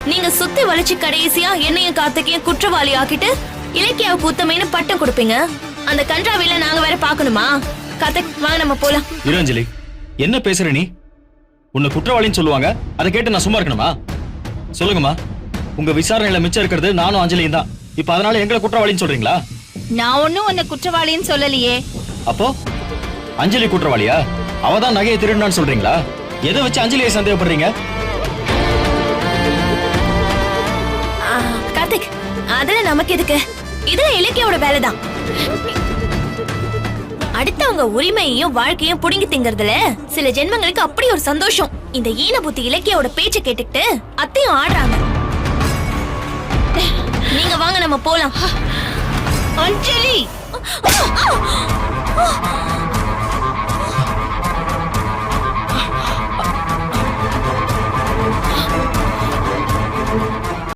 நீங்க சுத்தி வளைச்சு கடைசியா என்னையும் கார்த்திகையும் குற்றவாளி ஆக்கிட்டு இலக்கியாவுக்கு உத்தமைன்னு பட்டம் கொடுப்பீங்க. அந்த கன்றாவில நாங்க வேற பாக்கணுமா? கார்த்திக் வாங்க நம்ம போலாம். இளஞ்சலி என்ன பேசுற நீ? உன்னை குற்றவாளின்னு சொல்லுவாங்க, அதை கேட்டு நான் சும்மா இருக்கணுமா? சொல்லுங்கம்மா, உங்க விசாரணையில மிச்சம் இருக்கிறது நானும் அஞ்சலியும் தான். இப்ப அதனால எங்களை குற்றவாளின்னு சொல்றீங்களா? நான் ஒன்னும் உன்னை குற்றவாளின்னு சொல்லலையே. அப்போ அஞ்சலி குற்றவாளியா? அவதான் நகையை திருடினான்னு சொல்றீங்களா? எதை வச்சு அஞ்சலியை சந்தேகப்படுறீங்க? கார்த்திக் அதுல நமக்கு எதுக்கு? இதுல இலக்கியோட வேலைதான். அடுத்தவங்க உரிமையையும் வாழ்க்கையும் புடுங்கி திங்கறதுல சில ஜென்மங்களுக்கு அப்படி ஒரு சந்தோஷம். இந்த ஈன புத்தி இலக்கியோட பேச்ச கேட்டுக்கிட்டு அத்தையும் ஆடுறாங்க. நீங்க வாங்க நம்ம போலாம். அஞ்சலி